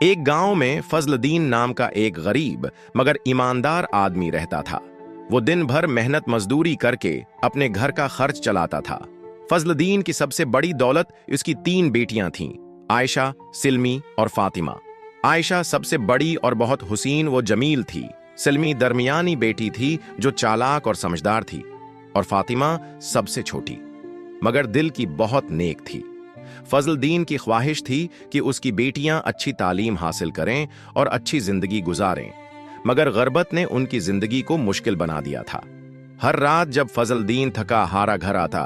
एक गांव में फजलदीन नाम का एक गरीब मगर ईमानदार आदमी रहता था। वो दिन भर मेहनत मजदूरी करके अपने घर का खर्च चलाता था। फजलदीन की सबसे बड़ी दौलत उसकी 3 बेटियां थीं, आयशा, सिल्मी और फातिमा। आयशा सबसे बड़ी और बहुत हुसीन व जमील थी। सिल्मी दरमियानी बेटी थी जो चालाक और समझदार थी, और फातिमा सबसे छोटी मगर दिल की बहुत नेक थी। फजलदीन की ख्वाहिश थी कि उसकी बेटियां अच्छी तालीम हासिल करें और अच्छी जिंदगी गुजारें, मगर गरबत ने उनकी जिंदगी को मुश्किल बना दिया था। हर रात जब फजलदीन थका हारा घर आता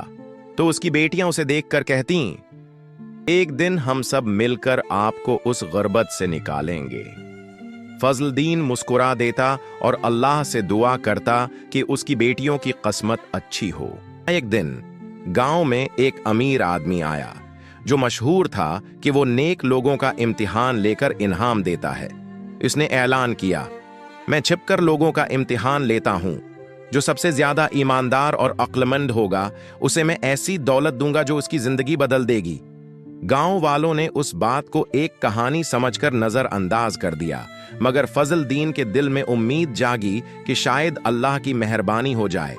तो उसकी बेटियां उसे देखकर कहती, एक दिन हम सब मिलकर आपको उस गरबत से निकालेंगे। फजलदीन मुस्कुरा देता और अल्लाह से दुआ करता कि उसकी बेटियों की किस्मत अच्छी हो। एक दिन गांव में एक अमीर आदमी आया जो मशहूर था कि वो नेक लोगों का इम्तिहान लेकर इनाम देता है। इसने ऐलान किया, मैं छिपकर लोगों का इम्तिहान लेता हूं। जो सबसे ज्यादा ईमानदार और अक्लमंद होगा उसे मैं ऐसी दौलत दूंगा जो उसकी जिंदगी बदल देगी। गांव वालों ने उस बात को एक कहानी समझकर नजरअंदाज कर दिया, मगर फजलदीन के दिल में उम्मीद जागी कि शायद अल्लाह की मेहरबानी हो जाए।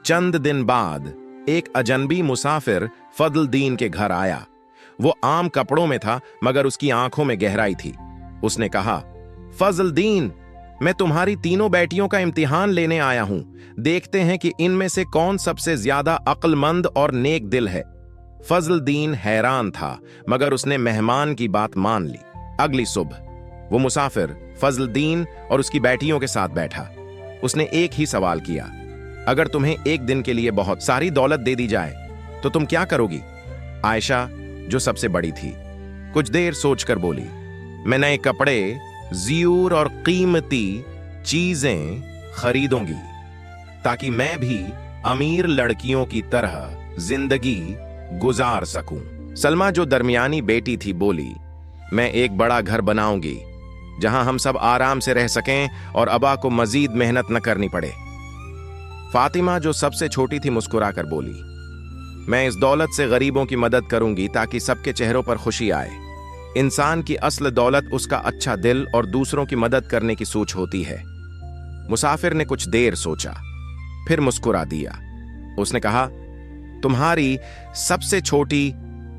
चंद दिन बाद एक अजनबी मुसाफिर फजलदीन के घर आया। वो आम कपड़ों में था मगर उसकी आंखों में गहराई थी। उसने कहा, फजलदीन, मैं तुम्हारी 3 बेटियों का इम्तिहान लेने आया हूं। देखते हैं कि इनमें से कौन सबसे ज्यादा अक्लमंद और नेक दिल है। फजलदीन हैरान था मगर उसने मेहमान की बात मान ली। अगली सुबह वो मुसाफिर फजलदीन और उसकी बेटियों के साथ बैठा। उसने एक ही सवाल किया, अगर तुम्हें एक दिन के लिए बहुत सारी दौलत दे दी जाए तो तुम क्या करोगी? आयशा, जो सबसे बड़ी थी, कुछ देर सोचकर बोली, मैं नए कपड़े, ज़्यूर और कीमती चीजें खरीदूंगी ताकि मैं भी अमीर लड़कियों की तरह जिंदगी गुजार सकूं। सलमा, जो दरमियानी बेटी थी, बोली, मैं एक बड़ा घर बनाऊंगी जहां हम सब आराम से रह सकें और अबा को मजीद मेहनत न करनी पड़े। फातिमा, जो सबसे छोटी थी, मुस्कुराकर बोली, मैं इस दौलत से गरीबों की मदद करूंगी ताकि सबके चेहरों पर खुशी आए। इंसान की असल दौलत उसका अच्छा दिल और दूसरों की मदद करने की सोच होती है। मुसाफिर ने कुछ देर सोचा, फिर मुस्कुरा दिया। उसने कहा, तुम्हारी सबसे छोटी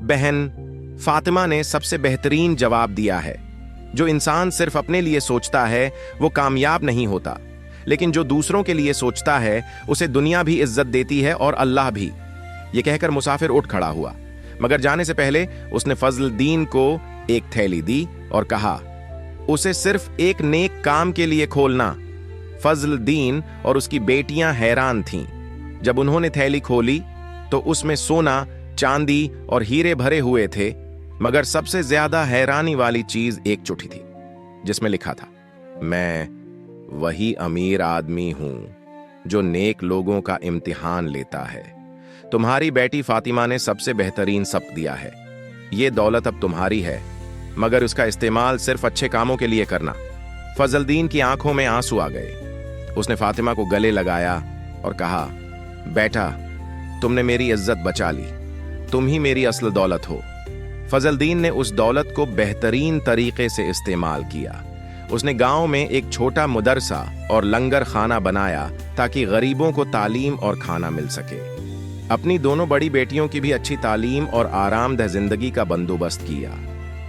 बहन फातिमा ने सबसे बेहतरीन जवाब दिया है। जो इंसान सिर्फ अपने लिए सोचता है वो कामयाब नहीं होता, लेकिन जो दूसरों के लिए सोचता है उसे दुनिया भी इज्जत देती है और अल्लाह भी। ये कहकर मुसाफिर उठ खड़ा हुआ, मगर जाने से पहले उसने फजलदीन को एक थैली दी और कहा, उसे सिर्फ एक नेक काम के लिए खोलना। फजलदीन और उसकी बेटियां हैरान थीं। जब उन्होंने थैली खोली तो उसमें सोना, चांदी और हीरे भरे हुए थे, मगर सबसे ज्यादा हैरानी वाली चीज एक चिट्ठी थी जिसमें लिखा था, मैं वही अमीर आदमी हूं जो नेक लोगों का इम्तिहान लेता है। तुम्हारी बेटी फातिमा ने सबसे बेहतरीन सबक दिया है। ये दौलत अब तुम्हारी है, मगर उसका इस्तेमाल सिर्फ अच्छे कामों के लिए करना। फजलदीन की आंखों में आंसू आ गए। उसने फातिमा को गले लगाया और कहा, बेटा, तुमने मेरी इज्जत बचा ली। तुम ही मेरी असल दौलत हो। फजलदीन ने उस दौलत को बेहतरीन तरीके से इस्तेमाल किया। उसने गांव में एक छोटा मदरसा और लंगर खाना बनाया ताकि गरीबों को तालीम और खाना मिल सके। अपनी दोनों बड़ी बेटियों की भी अच्छी तालीम और आरामदेह जिंदगी का बंदोबस्त किया।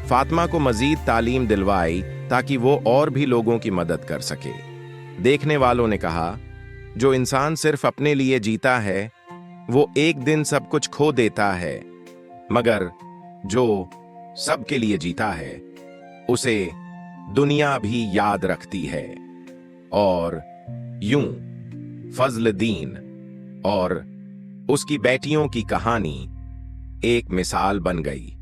फातिमा को मजीद तालीम दिलवाई ताकि वो और भी लोगों की मदद कर सके। देखने वालों ने कहा, जो इंसान सिर्फ अपने लिए जीता है वो एक दिन सब कुछ खो देता है, मगर जो सबके लिए जीता है उसे दुनिया भी याद रखती है। और यूं फजलदीन और उसकी बेटियों की कहानी एक मिसाल बन गई।